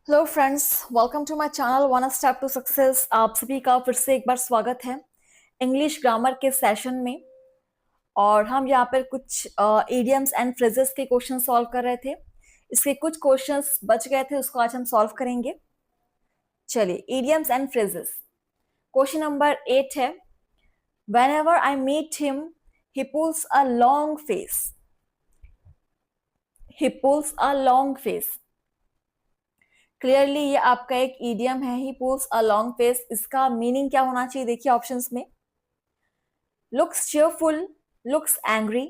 Hello friends, welcome to my channel one step to success. आप सभी का फिर से एक बार स्वागत है इंग्लिश ग्रामर के सेशन में। और हम यहाँ पर कुछ इडियम्स एंड फ्रेजेस के क्वेश्चन सॉल्व कर रहे थे। इसके कुछ क्वेश्चंस बच गए थे, उसको आज हम सॉल्व करेंगे। चलिए, idioms and phrases. Question number 8 है, whenever I meet him he pulls a long face। he pulls a long face। Clearly ये आपका एक ईडियम है, ही पुल्स अ लॉन्ग फेस। इसका मीनिंग क्या होना चाहिए, देखिए ऑप्शंस में। Looks cheerful, looks angry,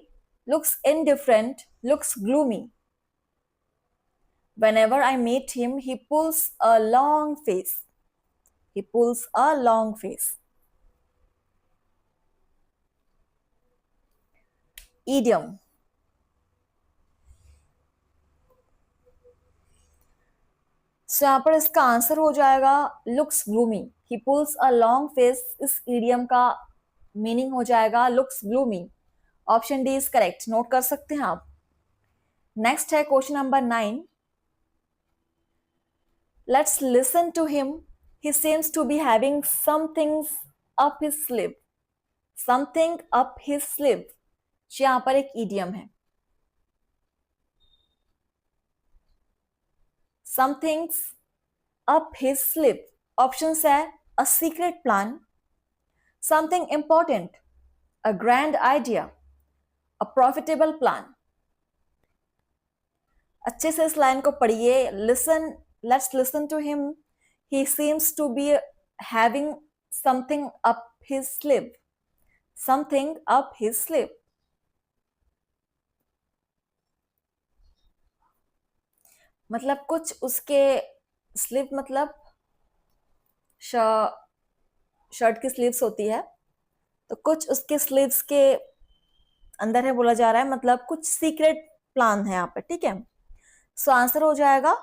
looks indifferent, looks gloomy। whenever I meet him he pulls a long face। he pulls a long face। idiom। So यहाँ पर इसका आंसर हो जाएगा looks gloomy. He pulls a long face, इस idiom का meaning हो जाएगा looks gloomy. Option D is correct, note कर सकते हैं आप। नेक्स्ट है question number 9। Let's listen to him, he seems to be having some things up his sleeve। something up his sleeve यहाँ पर एक इडियम है। something's up his sleeve। Options है a secret plan, something important, a grand idea, a profitable plan। अच्छे से इस line को पढ़िए। Listen, let's listen to him, he seems to be having something up his sleeve। something up his sleeve। मतलब कुछ उसके sleeve, मतलब shirt की स्लीव्स होती है, तो कुछ उसके स्लीव्स के अंदर है बोला जा रहा है, मतलब कुछ सीक्रेट प्लान है यहाँ पे, ठीक है। सो आंसर हो जाएगा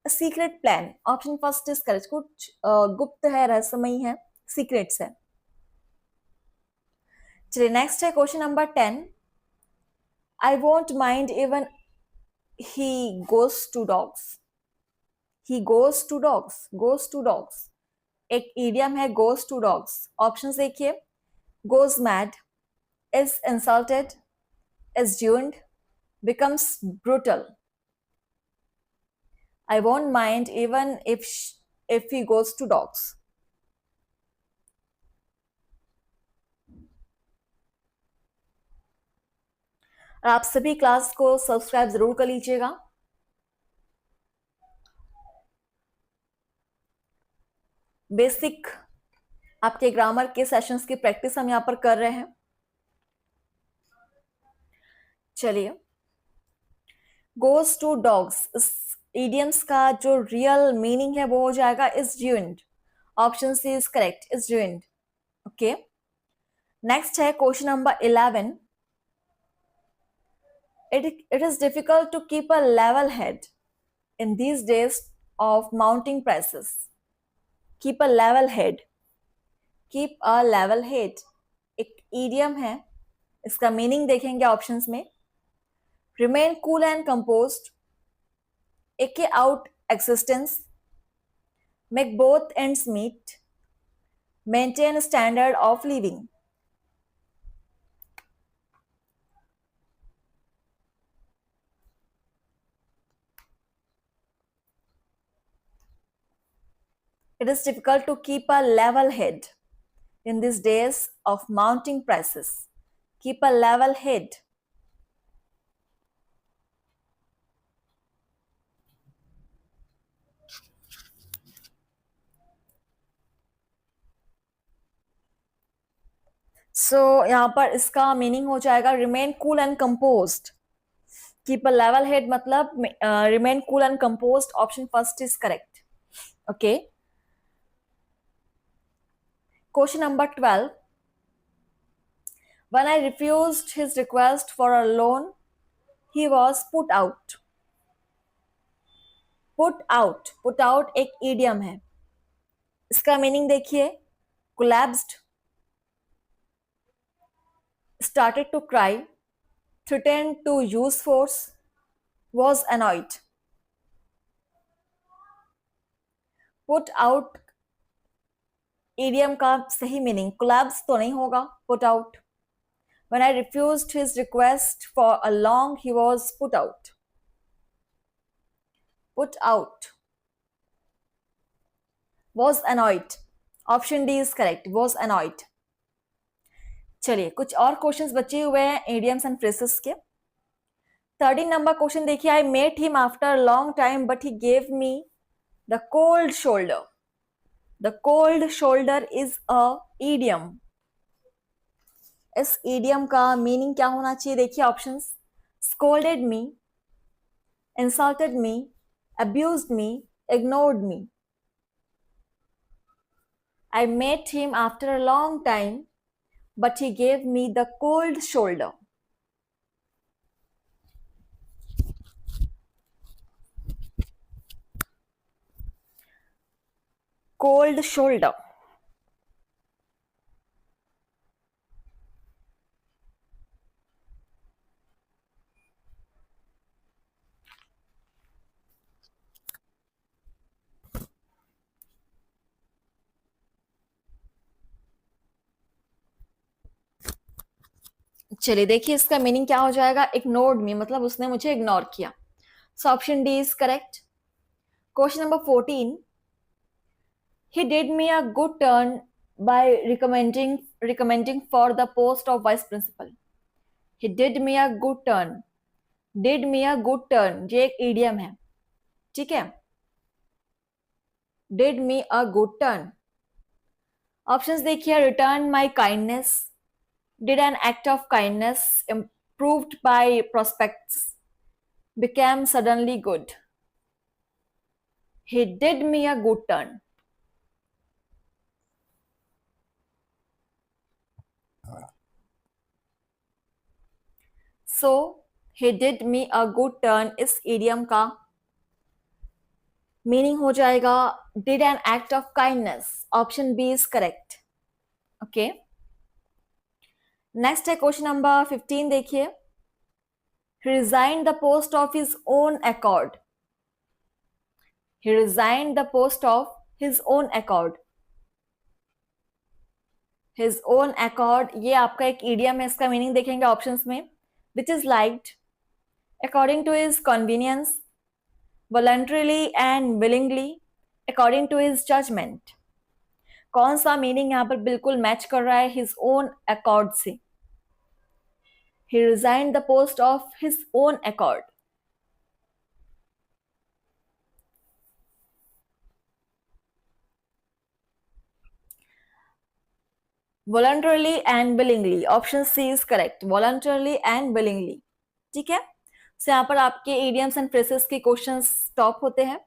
secret plan. Option first is correct. कुछ गुप्त है, रहस्यमयी है, सीक्रेट्स है। चलिए नेक्स्ट है question number 10। I won't mind even he goes to dogs. He goes to dogs, goes to dogs एक इडियम है, गोज टू डॉग्स। ऑप्शन देखिए, goes mad, is insulted, assumed, becomes brutal। I won't mind even if he goes to dogs। और आप सभी class को subscribe जरूर कर लीजिएगा। बेसिक आपके ग्रामर के सेशंस की प्रैक्टिस हम यहां पर कर रहे हैं। चलिए, गोज टू डॉग्स इस इडियम्स का जो रियल मीनिंग है वो हो जाएगा is ruined। Option C is correct, is ruined। Okay, next है question number 11। It is difficult to keep a level head in these days of mounting prices। keep a level head, keep a level head एक idiom है। इसका meaning देखेंगे options में। remain cool and composed, eke out existence, make both ends meet, maintain standard of living। It is difficult to keep a level head in these days of mounting prices। keep a level head। यहाँ पर इसका meaning हो जाएगा remain cool and composed. Keep a level head मतलब remain cool and composed. Option first is correct. Okay, question number 12। When I refused his request for a loan, he was put out। put out एक idiom है। इसका meaning देखिए, collapsed, started to cry, threatened to use force, was annoyed। Put out idiom का सही meaning collapse तो नहीं होगा, put out. When I refused his request for a long, he was put out. Put out. Was annoyed. Option D is correct. Was annoyed. चलिए कुछ और questions बचे हुए हैं इडियम्स एंड फ्रेजेस के. 13 नंबर क्वेश्चन देखिए. I met him after long time but he gave me the cold shoulder. The cold shoulder is a idiom. इस idiom का मीनिंग क्या होना चाहिए? देखिए options. Scolded me, insulted me, abused me, ignored me. I met him after a long time, but he gave me the cold shoulder. Cold shoulder. चलिए देखिए इसका meaning क्या हो जाएगा. इग्नोर्ड मी मतलब उसने मुझे इग्नोर किया. So option D is correct. Question number 14. He did me a good turn by recommending for the post of vice principal. He did me a good turn. Did me a good turn ये एक idiom है, ठीक है. Did me a good turn. Options देखिए. Return my kindness, did an act of kindness, improved by prospects, became suddenly good. He did me a good turn. So he did me a good turn इस idiom का meaning हो जाएगा did an act of kindness. Option B is correct. Okay next है question number 15 देखिए. He resigned the post of his own accord. He resigned the post of his own accord. His own accord ये आपका एक idiom है. इसका meaning देखेंगे options में. Which is liked, according to his convenience, voluntarily and willingly, according to his judgment. कौन सा meaning यहाँ पर बिल्कुल मैच कर रहा है his own accord से? He resigned the post of his own accord. Voluntarily and willingly. Option C is correct. voluntarily and willingly. ठीक है. तो यहाँ पर आपके idioms and phrases के क्वेश्चंस स्टॉप होते हैं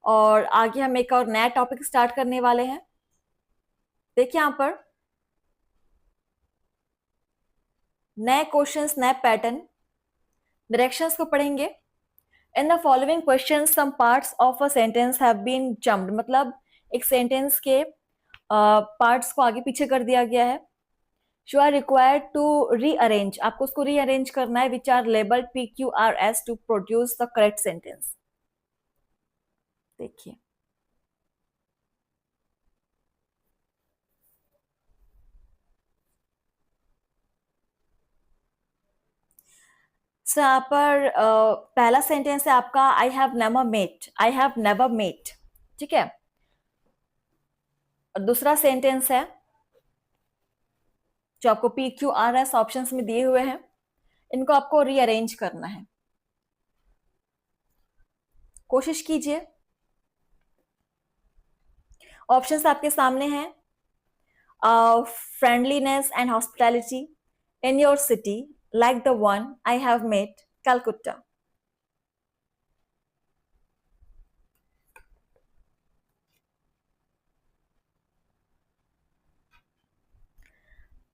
और आगे हम एक और नया टॉपिक स्टार्ट करने वाले हैं. देखिए यहाँ पर नए क्वेश्चंस, नए पैटर्न. डायरेक्शंस को पढ़ेंगे. In the following question some parts of a sentence have been jumped मतलब एक सेंटेंस के पार्ट्स को आगे पीछे कर दिया गया है. You are required to rearrange. आपको उसको रीअरेंज करना है. Which are labelled PQRS to produce the correct sentence. देखिए यहाँ पर पहला सेंटेंस है आपका I have never met. I have never met. ठीक है. और दूसरा सेंटेंस है जो आपको PQRS ऑप्शंस में दिए हुए हैं. इनको आपको रीअरेंज करना है. कोशिश कीजिए. ऑप्शंस आपके सामने हैं. Friendliness and hospitality in your city like the one I have met, Calcutta.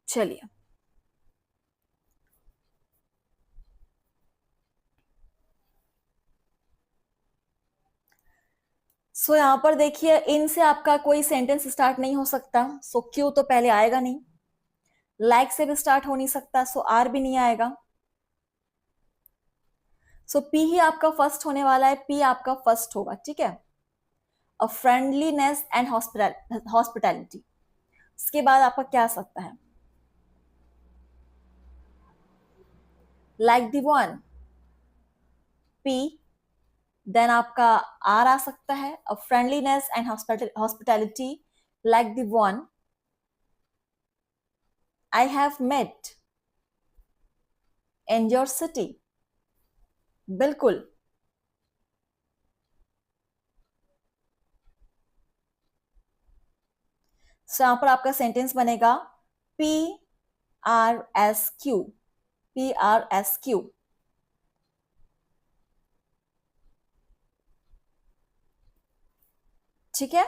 चलिए सो यहां पर देखिए इन से आपका कोई सेंटेंस स्टार्ट नहीं हो सकता. सो क्यू तो पहले आएगा नहीं. लाइक से भी स्टार्ट हो नहीं सकता. सो आर भी नहीं आएगा. सो पी ही आपका फर्स्ट होने वाला है. पी आपका फर्स्ट होगा. ठीक है. A friendliness and hospitality. इसके बाद आपका क्या आ सकता है? Like the one, P, then आपका आर आ सकता है, a friendliness and hospitality like the one I have met in your city. बिल्कुल। सो यहां पर आपका सेंटेंस बनेगा P R S Q, P R S Q. ठीक है,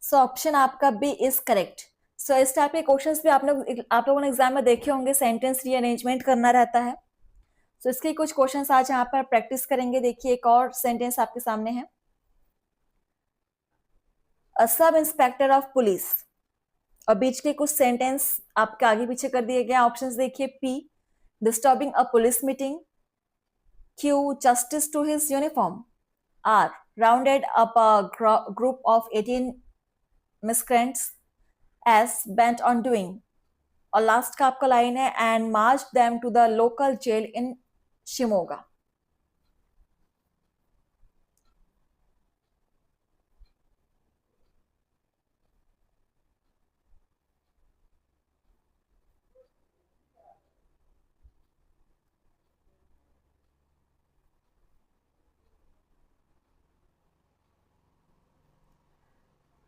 सो ऑप्शन आपका बी इज करेक्ट। सो इस टाइप के क्वेश्चंस भी आप लोगों ने एग्जाम में देखे होंगे, सेंटेंस रीअरेंजमेंट करना रहता है। सो इसके कुछ क्वेश्चंस आज यहाँ पर प्रैक्टिस करेंगे। देखिए एक और सेंटेंस आपके सामने है, अ सब इंस्पेक्टर ऑफ पुलिस। और बीच के कुछ सेंटेंस आपके आगे पीछे कर दिए गए। ऑप्शंस देखिए, P disturbing a police meeting, Q justice to his uniform, R rounded up a group of 18 miscreants as bent on doing, और लास्ट का आपका लाइन है and march them to the local jail in Shimoga.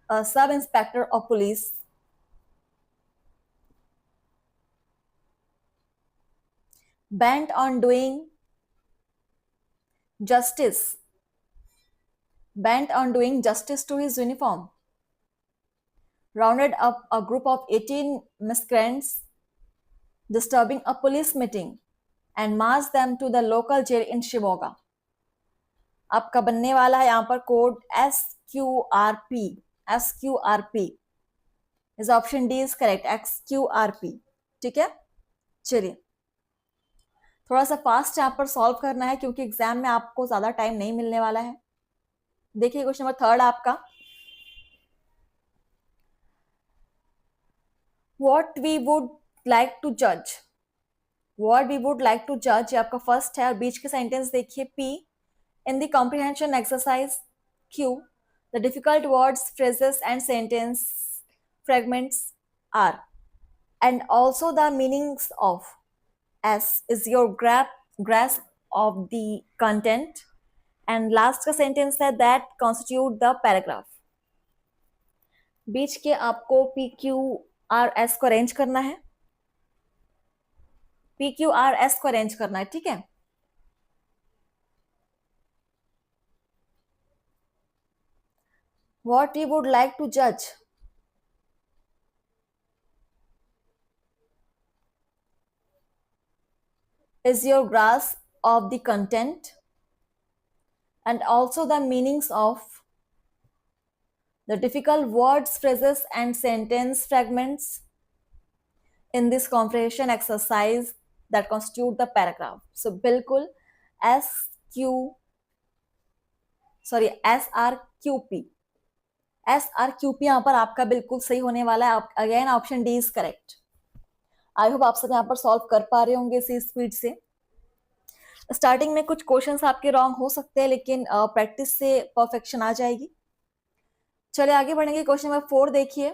A sub inspector of police bent on doing justice, bent on doing justice to his uniform, rounded up a group of 18 miscreants disturbing a police meeting and marched them to the local jail in Shimoga। आपका बनने वाला है यहाँ पर code SQRP, SQRP is option D is correct, XQRP। ठीक है, चलिए थोड़ा सा फास्ट यहाँ पर सॉल्व करना है क्योंकि एग्जाम में आपको ज्यादा टाइम नहीं मिलने वाला है। देखिए क्वेश्चन नंबर थर्ड आपका, what we would like to जज, what we would like to जज आपका फर्स्ट है। और बीच के सेंटेंस देखिए, P in the comprehension exercise, Q the difficult words phrases and sentence fragments, are and also the meanings of, S is your grasp of the content, and last का sentence है that constitute the paragraph। बीच के आपको PQRS को arrange करना है, PQRS को arrange करना है। ठीक है, what we would like to judge, is your grasp of the content and also the meanings of the difficult words, phrases and sentence fragments in this comprehension exercise that constitute the paragraph। So बिल्कुल SRQP, SRQP यहाँ पर आपका बिल्कुल सही होने वाला है। Again option D is correct. I hope आप सब यहाँ पर सॉल्व कर पा रहे होंगे इसी स्पीड से। स्टार्टिंग में कुछ क्वेश्चंस आपके रॉन्ग हो सकते हैं लेकिन प्रैक्टिस से परफेक्शन आ जाएगी। चलिए आगे बढ़ेंगे। क्वेश्चन नंबर 4 देखिए,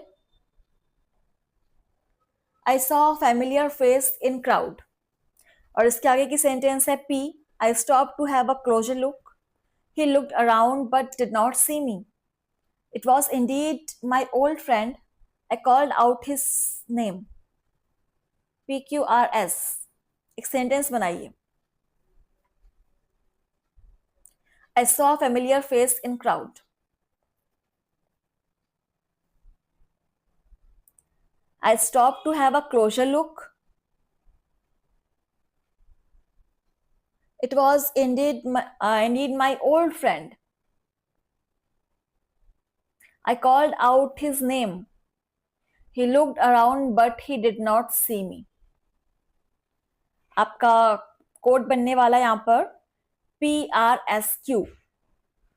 I saw familiar face in crowd, और इसके आगे की सेंटेंस है, P I stop to have a closer look, he looked around but did not see me, it was indeed my old friend, I called out his name. PQRS एक sentence बनाइए। I saw a familiar face in crowd. I stopped to have a closer look. It was indeed my old friend. I called out his name. He looked around but he did not see me. आपका code बनने वाला यहाँ पर PRSQ,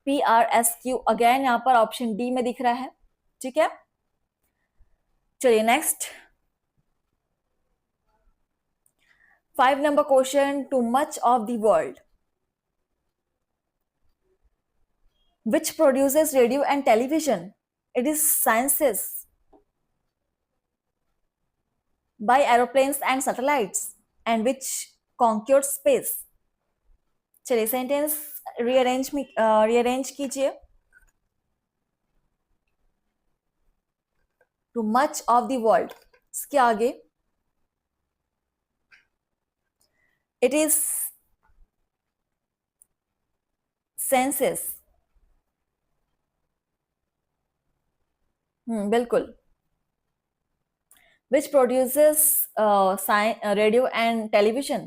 PRSQ again यहाँ पर option D में दिख रहा है, ठीक है। चलिए next 5 number question, too much of the world which produces radio and television, it is sciences by aeroplanes and satellites and which conquered space। चलिए सेंटेंस रीअरेंज कीजिए। Too much of the world, इसके आगे it is senses, बिल्कुल। which produces radio and television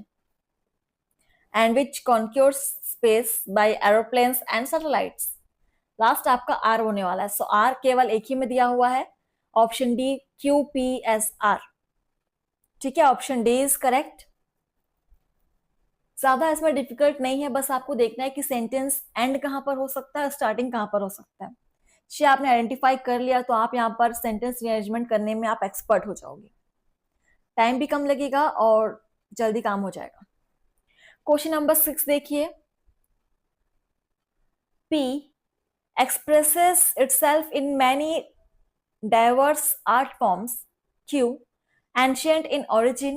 and which conquers space by aeroplanes and satellites। Last आपका are होने वाला है, सो are केवल एक ही में दिया हुआ है, ऑप्शन डी QPSR, ठीक है। Option D is correct. ज्यादा इसमें डिफिकल्ट नहीं है, बस आपको देखना है कि सेंटेंस एंड कहां पर हो सकता है, स्टार्टिंग कहां पर हो सकता है। ये आपने आइडेंटिफाई कर लिया तो आप यहाँ पर सेंटेंस रीअरेंजमेंट करने में आप एक्सपर्ट हो जाओगे, टाइम भी कम लगेगा और जल्दी काम हो जाएगा। क्वेश्चन नंबर 6 देखिए। P expresses itself in many diverse art forms. Q, ancient in origin.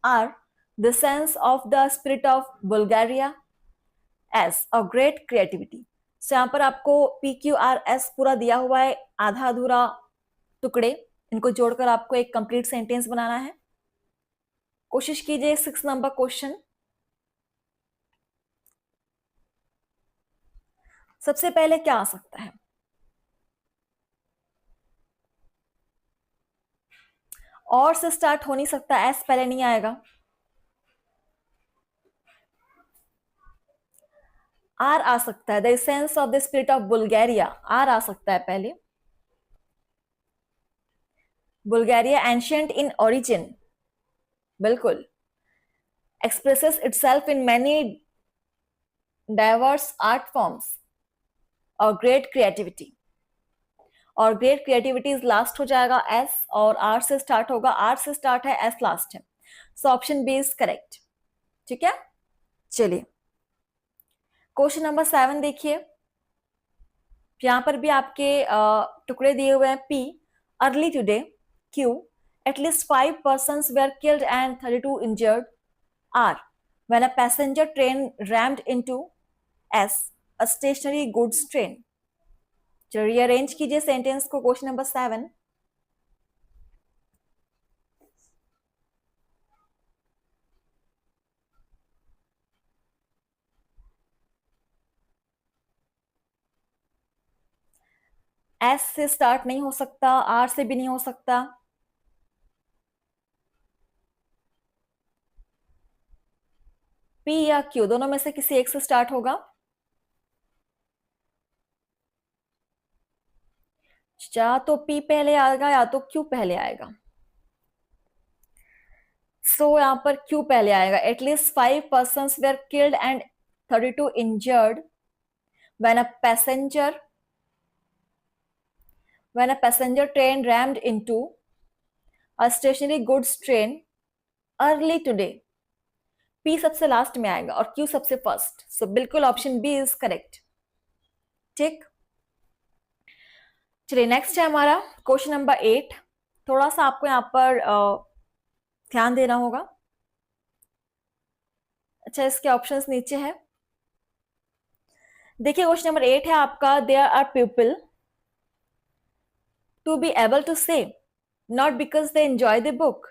R, the sense of the spirit of Bulgaria. S, a great creativity। so यहाँ पर आपको PQRS पूरा दिया हुआ है, आधा अधूरा टुकड़े, इनको जोड़कर आपको एक कंप्लीट सेंटेंस बनाना है। कोशिश कीजिए 6 नंबर क्वेश्चन। सबसे पहले क्या आ सकता है? और से स्टार्ट हो नहीं सकता, एस पहले नहीं आएगा। आर आ सकता है, the essence of the spirit of Bulgaria, R आ सकता है पहले। बुल्गारिया एंशियंट इन ओरिजिन, बिल्कुल। Expresses itself in many diverse art forms और ग्रेट क्रिएटिविटी, और ग्रेट क्रिएटिविटी लास्ट हो जाएगा एस, और आर से स्टार्ट होगा, आर से स्टार्ट है, एस लास्ट है, so option B is correct, ठीक है। चलिए क्वेश्चन नंबर 7 देखिए। यहां पर भी आपके टुकड़े दिए हुए हैं। P, early today. Q, at least 5 persons were killed and 32 injured। R, when a passenger train rammed into S, a stationary goods train। चलिए रीअरेंज कीजिए सेंटेंस को, क्वेश्चन नंबर 7। एस से स्टार्ट नहीं हो सकता, आर से भी नहीं हो सकता। पी या क्यू, दोनों में से किसी एक से स्टार्ट होगा। या तो पी पहले आएगा या तो क्यू पहले आएगा। सो यहां पर क्यू पहले आएगा। At least 5 persons were killed and 32 injured when a passenger train rammed into a stationary goods train early today। P सबसे लास्ट में आएगा और क्यू सबसे फर्स्ट, सो बिल्कुल ऑप्शन बी इज करेक्ट, ठीक। चलिए नेक्स्ट है हमारा क्वेश्चन नंबर 8। थोड़ा सा आपको यहाँ पर ध्यान देना होगा। अच्छा, इसके ऑप्शंस नीचे है, देखिए। क्वेश्चन नंबर 8 है आपका, there are people to be able to say not because they enjoy the book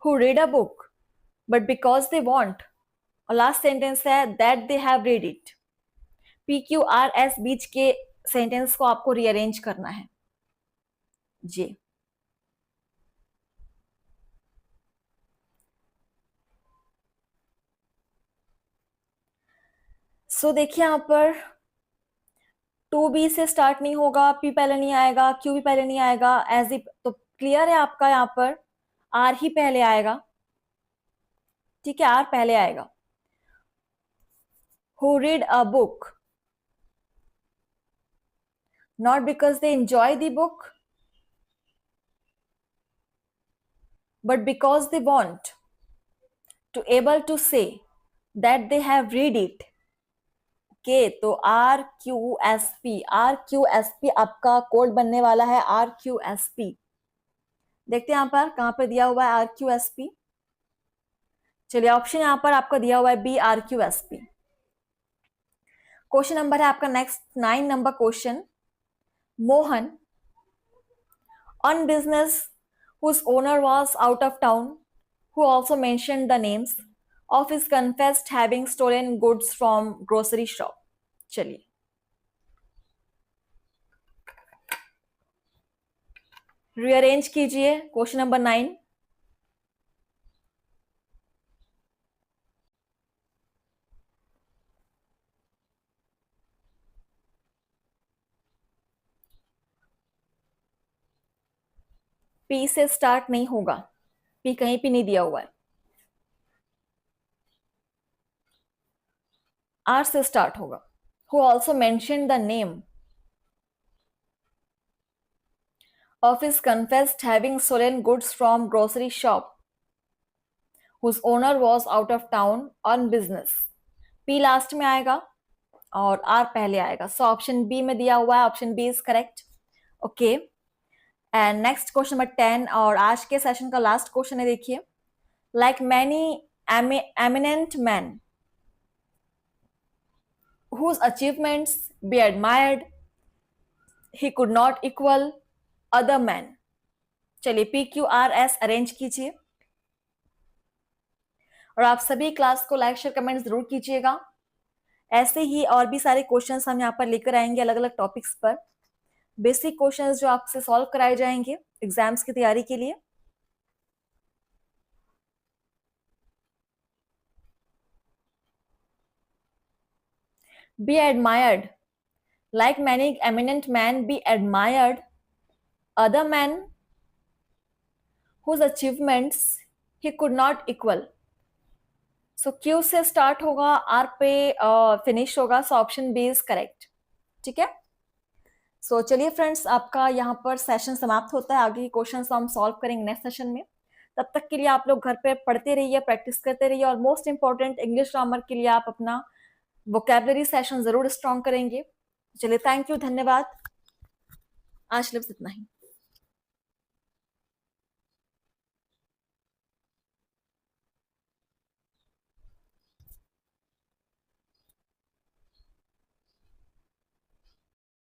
who read a book but because they want, और लास्ट सेंटेंस है that they have read it. PQRS बीच के sentence को आपको rearrange करना है जी। सो देखिए यहां पर 2B से स्टार्ट नहीं होगा, P पहले नहीं आएगा, Q भी पहले नहीं आएगा, एज इफ तो क्लियर है आपका, यहां पर R ही पहले आएगा, ठीक है, R पहले आएगा। Who read a book, not because they enjoy the book, but because they want to able to say that they have read it. के तो RQSP आपका कोड बनने वाला है RQSP। देखते हैं यहाँ पर कहां पर दिया हुआ है RQSP। चलिए ऑप्शन यहां पर आपका दिया हुआ है B RQSP। क्वेश्चन नंबर है आपका next 9 number question. Mohan on business whose owner was out of town, who also mentioned the names of his confessed having stolen goods from grocery shop। चलिए रीअरेंज कीजिए क्वेश्चन नंबर 9। पी से start नहीं होगा, P कहीं पे नहीं दिया हुआ है। आर से स्टार्ट होगा। Who also mention the name of his confessed having stolen goods from grocery shop whose owner was out of town on business। P last में आएगा और R पहले आएगा। सो ऑप्शन बी में दिया हुआ है, option B is correct. Okay and next question number 10 और आज के सेशन का लास्ट क्वेश्चन है। देखिए like many eminent men whose achievements be admired, he could not equal other men। चलिए PQRS अरेंज कीजिए और आप सभी क्लास को लाइक शेयर कमेंट जरूर कीजिएगा। ऐसे ही और भी सारे क्वेश्चंस हम यहाँ पर लेकर आएंगे अलग अलग टॉपिक्स पर, बेसिक क्वेश्चंस जो आपसे सॉल्व कराए जाएंगे एग्जाम्स की तैयारी के लिए। Be admired like many eminent men be admired other men whose achievements he could not equal। So Q से स्टार्ट होगा, R पे फिनिश होगा। So option B is correct. ठीक है, सो चलिए फ्रेंड्स आपका यहाँ पर सेशन समाप्त होता है। आगे के क्वेश्चन हम सॉल्व करेंगे नेक्स्ट सेशन में। तब तक के लिए आप लोग घर पे पढ़ते रहिए, प्रैक्टिस करते रहिए और मोस्ट इंपॉर्टेंट इंग्लिश ग्रामर के लिए आप अपना वोकैबुलरी सेशन जरूर स्ट्रॉन्ग करेंगे। चलिए थैंक यू, धन्यवाद। आज सिर्फ इतना ही।